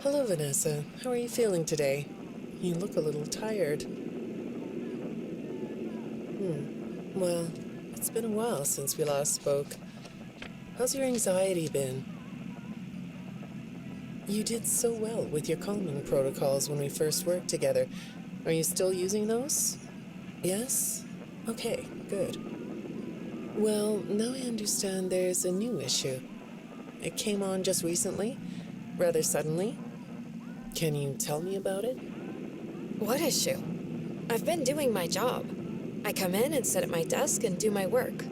Hello, Vanessa. How are you feeling today? You look a little tired. Well, it's been a while since we last spoke. How's your anxiety been? You did so well with your calming protocols when we first worked together. Are you still using those? Yes? Okay, good. Well, now I understand there's a new issue. It came on just recently, rather suddenly. Can you tell me about it? What issue? I've been doing my job. I come in and sit at my desk and do my work.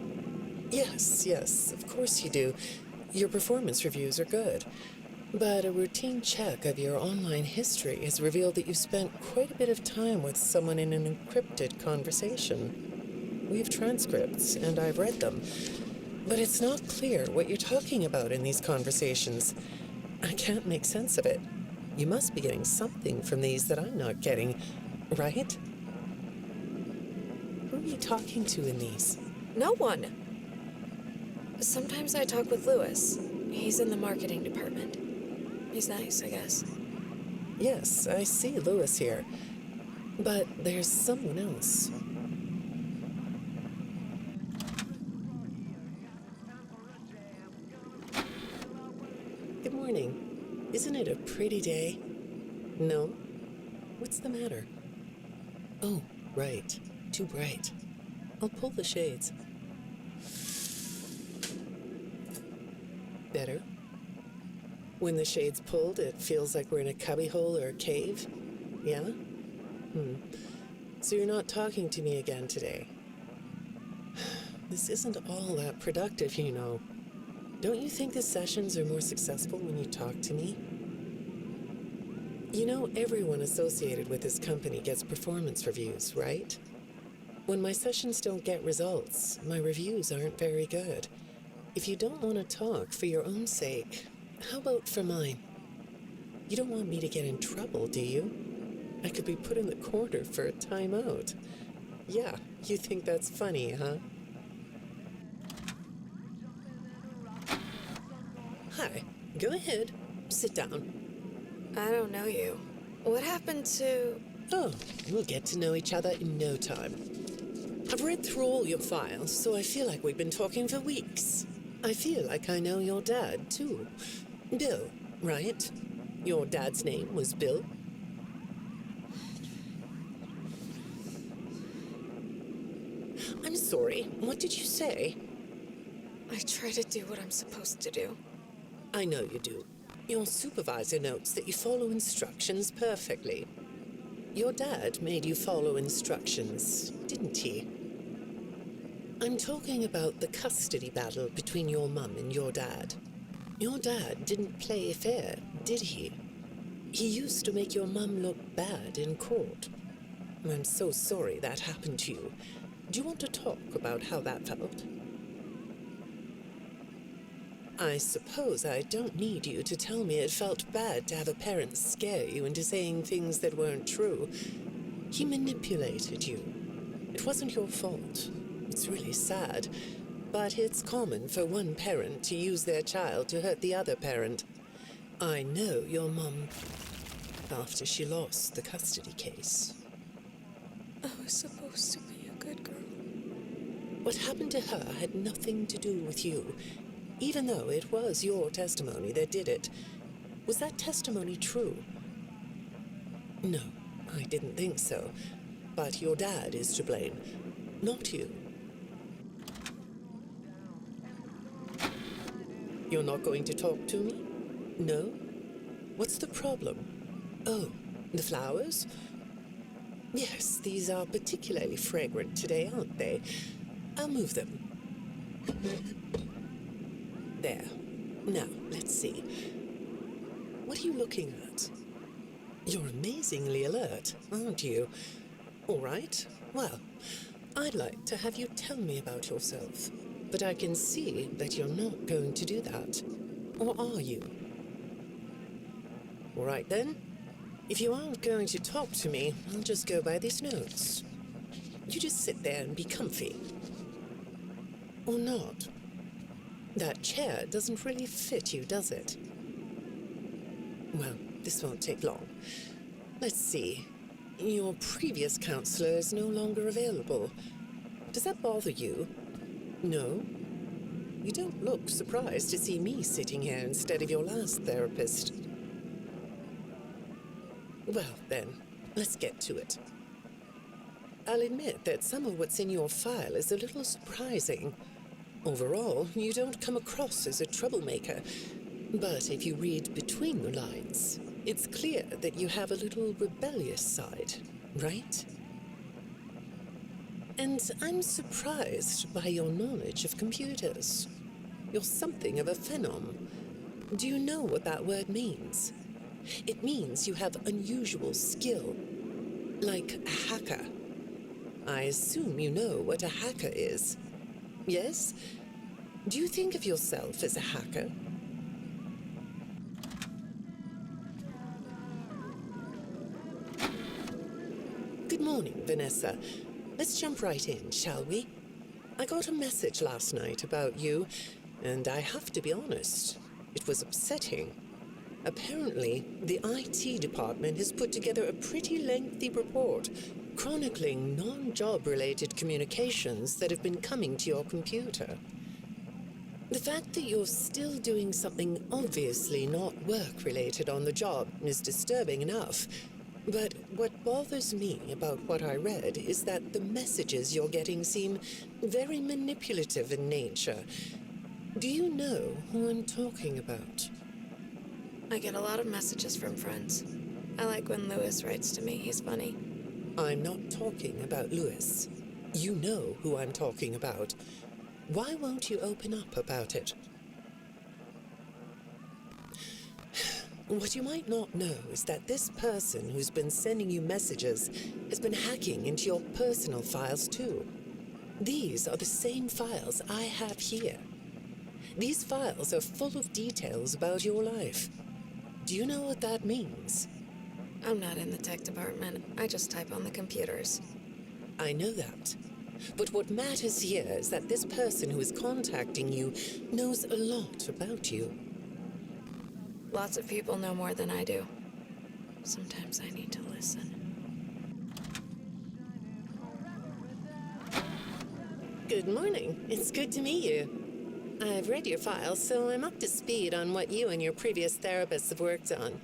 Yes, of course you do. Your performance reviews are good. But a routine check of your online history has revealed that you've spent quite a bit of time with someone in an encrypted conversation. We have transcripts, and I've read them. But it's not clear what you're talking about in these conversations. I can't make sense of it. You must be getting something from these that I'm not getting, right? Who are you talking to in these? No one. Sometimes I talk with Lewis. He's in the marketing department. He's nice, I guess. Yes, I see Lewis here. But there's someone else. Good morning. Isn't it a pretty day? No? What's the matter? Oh, right. Too bright. I'll pull the shades. Better? When the shade's pulled, it feels like we're in a cubbyhole or a cave? Yeah? So you're not talking to me again today? This isn't all that productive, you know. Don't you think the sessions are more successful when you talk to me? You know, everyone associated with this company gets performance reviews, right? When my sessions don't get results, my reviews aren't very good. If you don't want to talk for your own sake, how about for mine? You don't want me to get in trouble, do you? I could be put in the corner for a timeout. Yeah, you think that's funny, huh? Hi, go ahead. Sit down. I don't know you. What happened to... Oh, we'll get to know each other in no time. I've read through all your files, so I feel like we've been talking for weeks. I feel like I know your dad, too. Bill, right? Your dad's name was Bill? I'm sorry, what did you say? I try to do what I'm supposed to do. I know you do. Your supervisor notes that you follow instructions perfectly. Your dad made you follow instructions, didn't he? I'm talking about the custody battle between your mum and your dad. Your dad didn't play fair, did he? He used to make your mum look bad in court. I'm so sorry that happened to you. Do you want to talk about how that felt? I suppose I don't need you to tell me it felt bad to have a parent scare you into saying things that weren't true. He manipulated you. It wasn't your fault. It's really sad, but it's common for one parent to use their child to hurt the other parent. I know your mum after she lost the custody case. I was supposed to be a good girl. What happened to her had nothing to do with you. Even though it was your testimony that did it. Was that testimony true? No, I didn't think so. But your dad is to blame, not you. You're not going to talk to me? No? What's the problem? Oh, the flowers? Yes, these are particularly fragrant today, aren't they? I'll move them. There. Now, let's see. What are you looking at? You're amazingly alert, aren't you? All right. Well, I'd like to have you tell me about yourself. But I can see that you're not going to do that. Or are you? All right then. If you aren't going to talk to me, I'll just go by these notes. You just sit there and be comfy. Or not. That chair doesn't really fit you, does it? Well, this won't take long. Let's see. Your previous counselor is no longer available. Does that bother you? No? You don't look surprised to see me sitting here instead of your last therapist. Well, then, let's get to it. I'll admit that some of what's in your file is a little surprising. Overall, you don't come across as a troublemaker. But if you read between the lines, it's clear that you have a little rebellious side, right? And I'm surprised by your knowledge of computers. You're something of a phenom. Do you know what that word means? It means you have unusual skill, like a hacker. I assume you know what a hacker is. Yes? Do you think of yourself as a hacker? Good morning, Vanessa. Let's jump right in, shall we? I got a message last night about you, and I have to be honest, it was upsetting. Apparently, the IT department has put together a pretty lengthy report chronicling non-job-related communications that have been coming to your computer. The fact that you're still doing something obviously not work-related on the job is disturbing enough. But what bothers me about what I read is that the messages you're getting seem very manipulative in nature. Do you know who I'm talking about? I get a lot of messages from friends. I like when Lewis writes to me. He's funny. I'm not talking about Lewis. You know who I'm talking about. Why won't you open up about it? What you might not know is that this person who's been sending you messages has been hacking into your personal files too. These are the same files I have here. These files are full of details about your life. Do you know what that means? I'm not in the tech department. I just type on the computers. I know that. But what matters here is that this person who is contacting you knows a lot about you. Lots of people know more than I do. Sometimes I need to listen. Good morning. It's good to meet you. I've read your file, so I'm up to speed on what you and your previous therapists have worked on.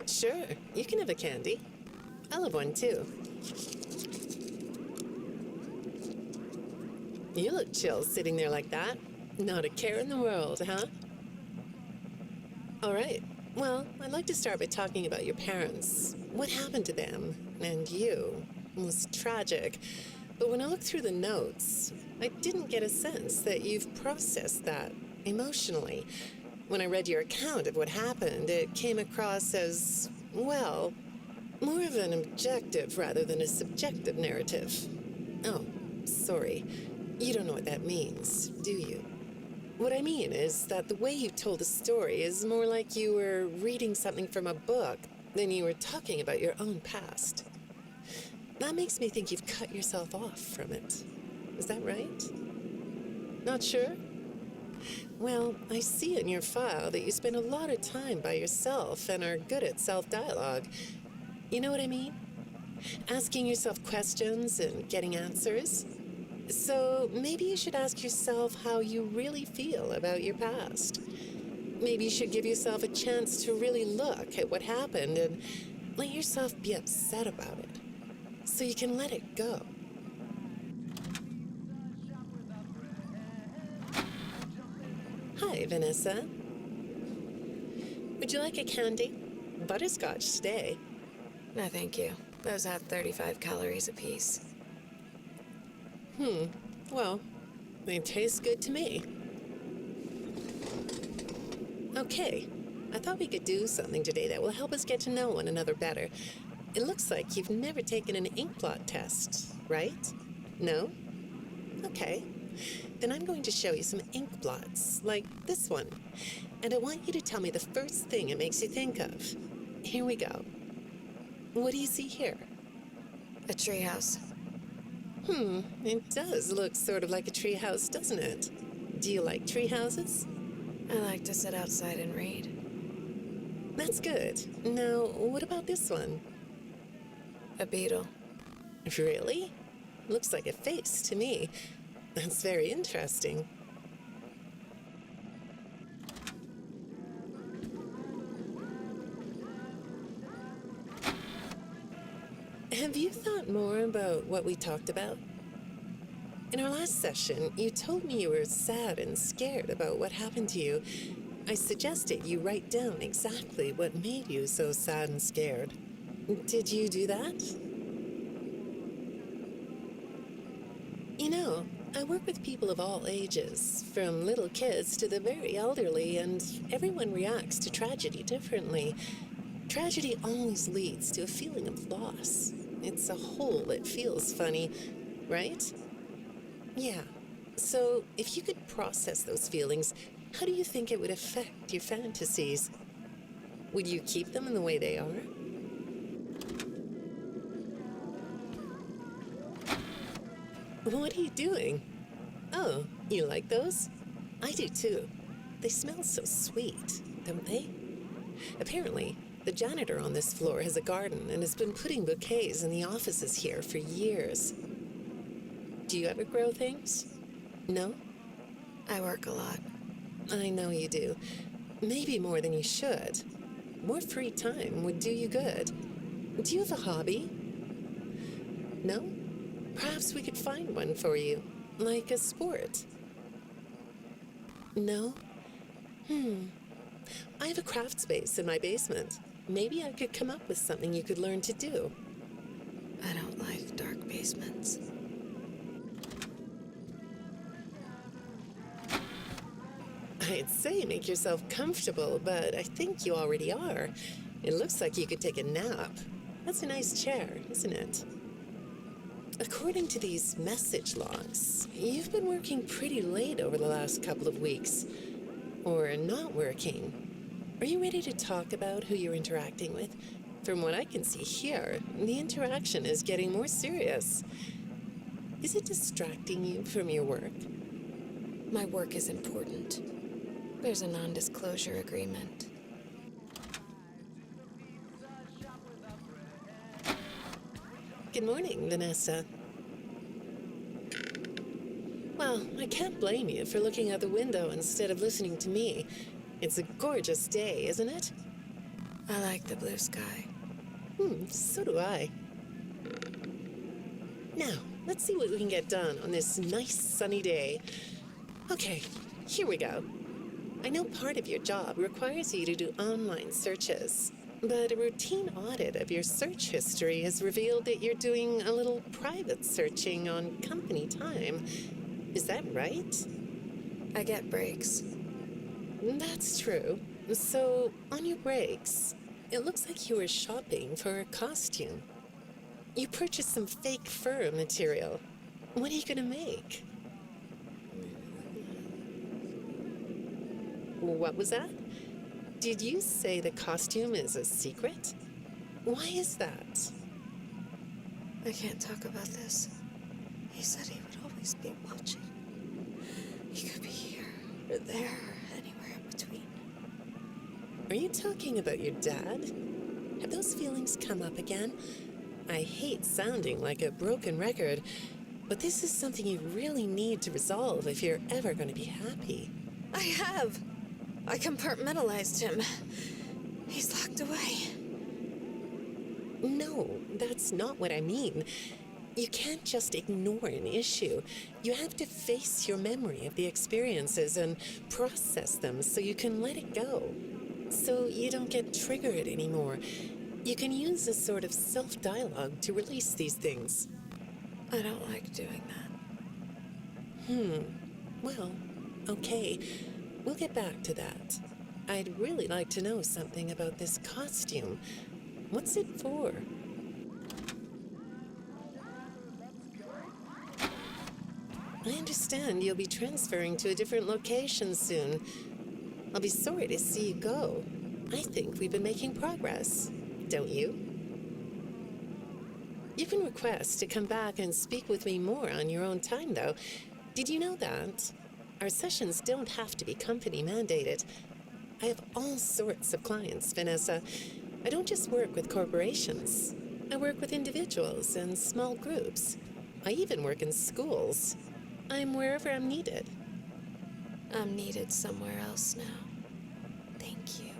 Sure, you can have a candy. I'll have one too. You look chill sitting there like that. Not a care in the world, huh? All right. Well, I'd like to start by talking about your parents. What happened to them and you? It was tragic. But when I looked through the notes, I didn't get a sense that you've processed that emotionally. When I read your account of what happened, it came across as, well, more of an objective rather than a subjective narrative. Oh, sorry. You don't know what that means, do you? What I mean is that the way you told the story is more like you were reading something from a book than you were talking about your own past. That makes me think you've cut yourself off from it. Is that right? Not sure? Well, I see in your file that you spend a lot of time by yourself and are good at self-dialogue. You know what I mean? Asking yourself questions and getting answers. So maybe you should ask yourself how you really feel about your past. Maybe you should give yourself a chance to really look at what happened and let yourself be upset about it, so you can let it go. Hi, Vanessa. Would you like a candy? Butterscotch today. No, thank you. Those have 35 calories apiece. Well, they taste good to me. Okay, I thought we could do something today that will help us get to know one another better. It looks like you've never taken an ink blot test, right? No? Okay. then I'm going to show you some ink blots, like this one. And I want you to tell me the first thing it makes you think of. Here we go. What do you see here? A treehouse. It does look sort of like a treehouse, doesn't it? Do you like treehouses? I like to sit outside and read. That's good. Now, what about this one? A beetle. Really? Looks like a face to me. That's very interesting. Have you thought more about what we talked about? In our last session, you told me you were sad and scared about what happened to you. I suggested you write down exactly what made you so sad and scared. Did you do that? You know, I work with people of all ages, from little kids to the very elderly, and everyone reacts to tragedy differently. Tragedy always leads to a feeling of loss. It's a hole that feels funny, right? Yeah. So, if you could process those feelings, how do you think it would affect your fantasies? Would you keep them in the way they are? What are you doing? Oh, you like those? I do too. They smell so sweet, don't they? Apparently, the janitor on this floor has a garden and has been putting bouquets in the offices here for years. Do you ever grow things? No? I work a lot. I know you do. Maybe more than you should. More free time would do you good. Do you have a hobby? No? Perhaps we could find one for you, like a sport. No? I have a craft space in my basement. Maybe I could come up with something you could learn to do. I don't like dark basements. I'd say make yourself comfortable, but I think you already are. It looks like you could take a nap. That's a nice chair, isn't it? According to these message logs, you've been working pretty late over the last couple of weeks. Or not working. Are you ready to talk about who you're interacting with? From what I can see here, the interaction is getting more serious. Is it distracting you from your work? My work is important. There's a non-disclosure agreement. Good morning, Vanessa. Well, I can't blame you for looking out the window instead of listening to me. It's a gorgeous day, isn't it? I like the blue sky. So do I. Now, let's see what we can get done on this nice sunny day. Okay, here we go. I know part of your job requires you to do online searches, but a routine audit of your search history has revealed that you're doing a little private searching on company time. Is that right? I get breaks. That's true. So, on your breaks, it looks like you were shopping for a costume. You purchased some fake fur material. What are you gonna make? What was that? Did you say the costume is a secret? Why is that? I can't talk about this. He said he would always be watching. He could be here, or there, or anywhere in between. Are you talking about your dad? Have those feelings come up again? I hate sounding like a broken record, but this is something you really need to resolve if you're ever going to be happy. I have. I compartmentalized him. He's locked away. No, that's not what I mean. You can't just ignore an issue. You have to face your memory of the experiences and process them so you can let it go. So you don't get triggered anymore. You can use a sort of self-dialogue to release these things. I don't like doing that. Well, okay. We'll get back to that. I'd really like to know something about this costume. What's it for? I understand you'll be transferring to a different location soon. I'll be sorry to see you go. I think we've been making progress, don't you? You can request to come back and speak with me more on your own time, though. Did you know that? Our sessions don't have to be company mandated. I have all sorts of clients, Vanessa. I don't just work with corporations. I work with individuals and small groups. I even work in schools. I'm wherever I'm needed. I'm needed somewhere else now. Thank you.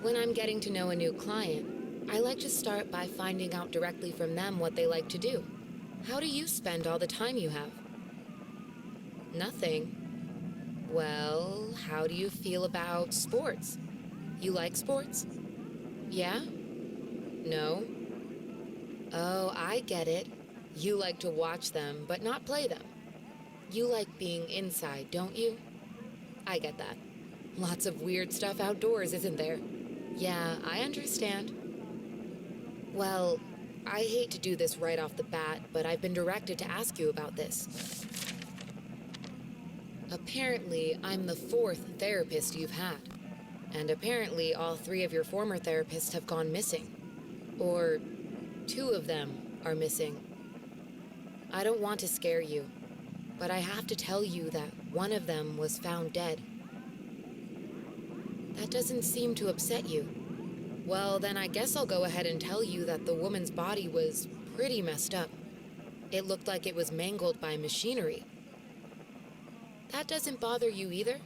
When I'm getting to know a new client, I like to start by finding out directly from them what they like to do. How do you spend all the time you have? Nothing. Well, how do you feel about sports? You like sports? Yeah? No? Oh, I get it. You like to watch them, but not play them. You like being inside, don't you? I get that. Lots of weird stuff outdoors, isn't there? Yeah, I understand. Well, I hate to do this right off the bat, but I've been directed to ask you about this. Apparently, I'm the 4th therapist you've had. And apparently, all 3 of your former therapists have gone missing. Or 2 of them are missing. I don't want to scare you, but I have to tell you that one of them was found dead. That doesn't seem to upset you. Well, then I guess I'll go ahead and tell you that the woman's body was pretty messed up. It looked like it was mangled by machinery. That doesn't bother you either?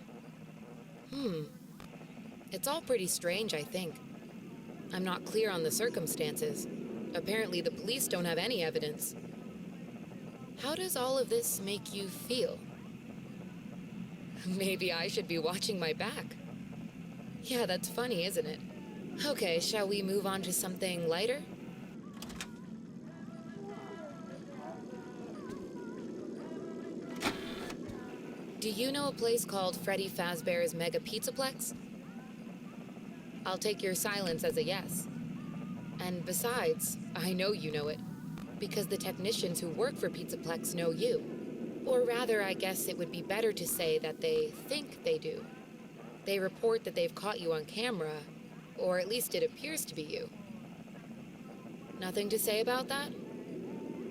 It's all pretty strange, I think. I'm not clear on the circumstances. Apparently the police don't have any evidence. How does all of this make you feel? Maybe I should be watching my back. Yeah, that's funny, isn't it? Okay, shall we move on to something lighter? Do you know a place called Freddy Fazbear's Mega Pizzaplex? I'll take your silence as a yes. And besides, I know you know it, because the technicians who work for Pizzaplex know you. Or rather, I guess it would be better to say that they think they do. They report that they've caught you on camera, or at least it appears to be you. Nothing to say about that?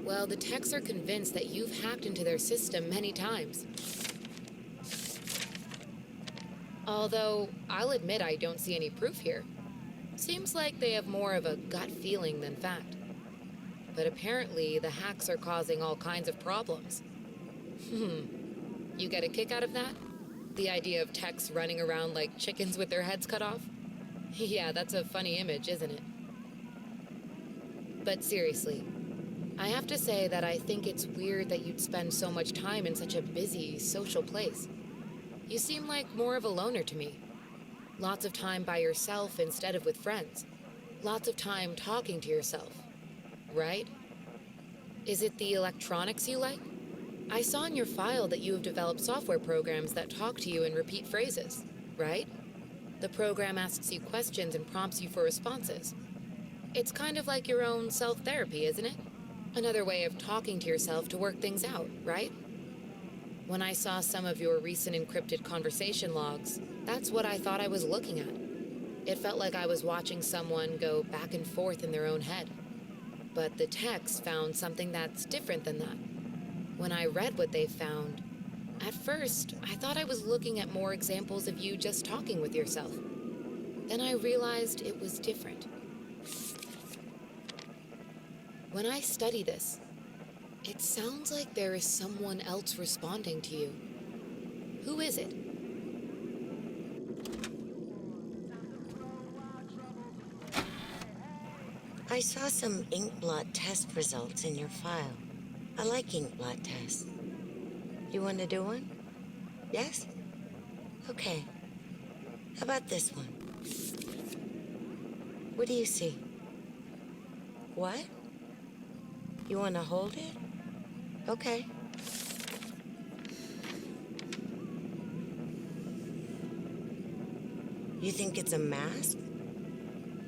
Well, the techs are convinced that you've hacked into their system many times. Although, I'll admit I don't see any proof here. Seems like they have more of a gut feeling than fact. But apparently, the hacks are causing all kinds of problems. You get a kick out of that? The idea of techs running around like chickens with their heads cut off? Yeah, that's a funny image, isn't it? But seriously, I have to say that I think it's weird that you'd spend so much time in such a busy, social place. You seem like more of a loner to me. Lots of time by yourself instead of with friends. Lots of time talking to yourself. Right? Is it the electronics you like? I saw in your file that you have developed software programs that talk to you in repeat phrases, right? The program asks you questions and prompts you for responses. It's kind of like your own self-therapy, isn't it? Another way of talking to yourself to work things out, right? When I saw some of your recent encrypted conversation logs, that's what I thought I was looking at. It felt like I was watching someone go back and forth in their own head. But the techs found something that's different than that. When I read what they found, at first, I thought I was looking at more examples of you just talking with yourself. Then I realized it was different. When I study this, it sounds like there is someone else responding to you. Who is it? I saw some ink blot test results in your file. I like ink blot tests. You want to do one? Yes? Okay. How about this one? What do you see? What? You want to hold it? Okay. You think it's a mask?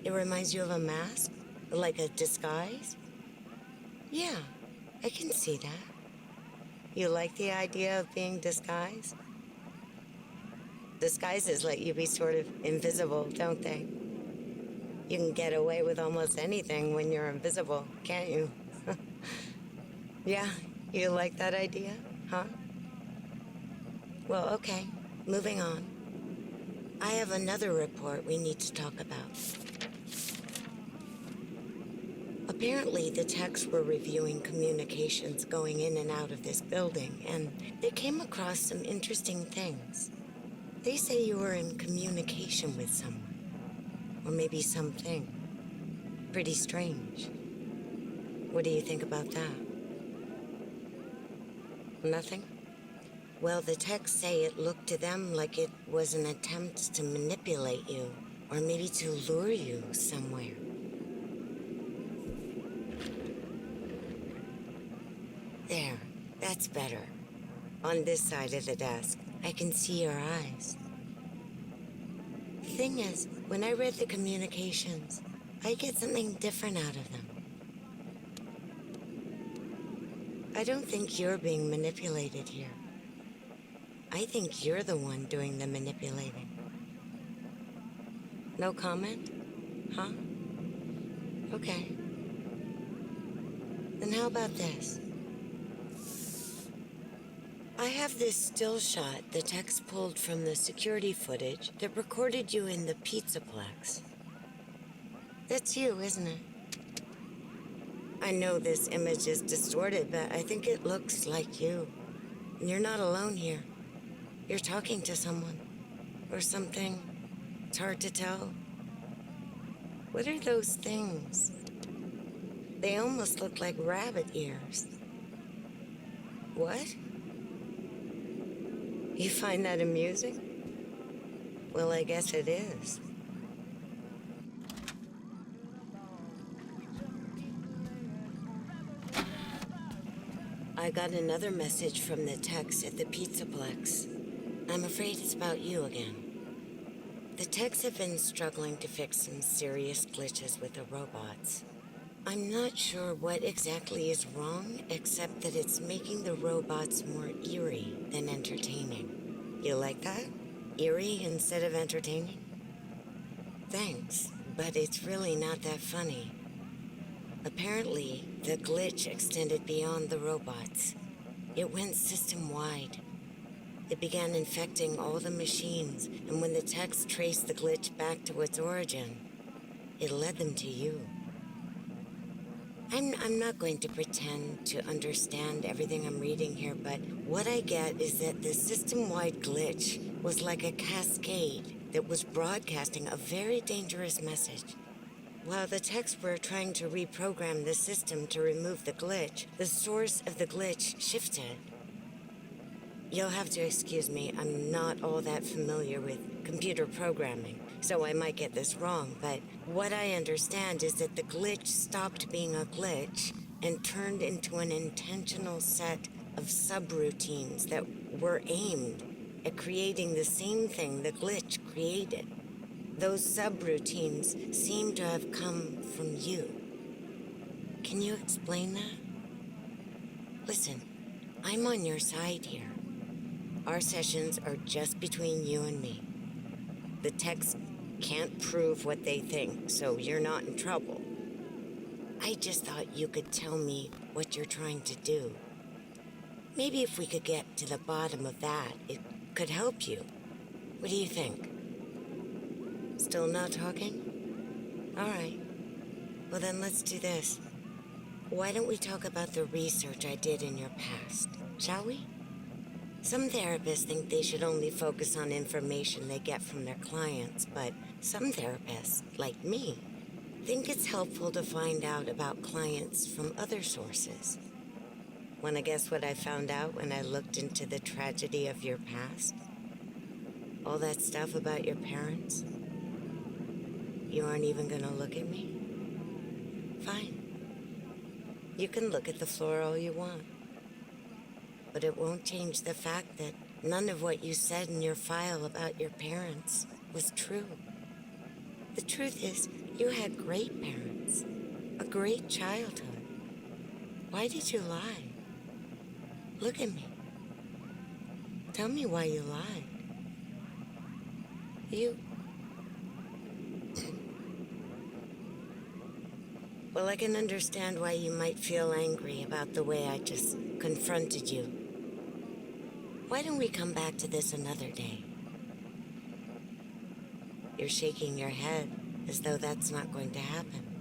It reminds you of a mask? Like a disguise? Yeah, I can see that. You like the idea of being disguised? Disguises let you be sort of invisible, don't they? You can get away with almost anything when you're invisible, can't you? Yeah, you like that idea, huh? Well, okay, moving on. I have another report we need to talk about. Apparently, the techs were reviewing communications going in and out of this building, and they came across some interesting things. They say you were in communication with someone, or maybe something. Pretty strange. What do you think about that? Nothing? Well, the techs say it looked to them like it was an attempt to manipulate you, or maybe to lure you somewhere. There, that's better. On this side of the desk, I can see your eyes. The thing is, when I read the communications, I get something different out of them. I don't think you're being manipulated here. I think you're the one doing the manipulating. No comment? Huh? Okay. Then how about this? I have this still shot the techs pulled from the security footage that recorded you in the Pizzaplex. That's you, isn't it? I know this image is distorted, but I think it looks like you. And you're not alone here. You're talking to someone. Or something. It's hard to tell. What are those things? They almost look like rabbit ears. What? You find that amusing? Well, I guess it is. I got another message from the techs at the Pizzaplex. I'm afraid it's about you again. The techs have been struggling to fix some serious glitches with the robots. I'm not sure what exactly is wrong, except that it's making the robots more eerie than entertaining. You like that? Eerie instead of entertaining? Thanks, but it's really not that funny. Apparently, the glitch extended beyond the robots. It went system-wide. It began infecting all the machines, and when the techs traced the glitch back to its origin, it led them to you. I'm not going to pretend to understand everything I'm reading here, but what I get is that the system-wide glitch was like a cascade that was broadcasting a very dangerous message. While the techs were trying to reprogram the system to remove the glitch, the source of the glitch shifted. You'll have to excuse me, I'm not all that familiar with computer programming, so I might get this wrong, but what I understand is that the glitch stopped being a glitch and turned into an intentional set of subroutines that were aimed at creating the same thing the glitch created. Those subroutines seem to have come from you. Can you explain that? Listen, I'm on your side here. Our sessions are just between you and me. The techs can't prove what they think, so you're not in trouble. I just thought you could tell me what you're trying to do. Maybe if we could get to the bottom of that, it could help you. What do you think? Still not talking? All right. Well, then let's do this. Why don't we talk about the research I did in your past, shall we? Some therapists think they should only focus on information they get from their clients, but some therapists, like me, think it's helpful to find out about clients from other sources. Want to guess what I found out when I looked into the tragedy of your past? All that stuff about your parents? You aren't even gonna look at me? Fine. You can look at the floor all you want. But it won't change the fact that none of what you said in your file about your parents was true. The truth is, you had great parents. A great childhood. Why did you lie? Look at me. Tell me why you lied. You... Well, I can understand why you might feel angry about the way I just confronted you. Why don't we come back to this another day? You're shaking your head as though that's not going to happen.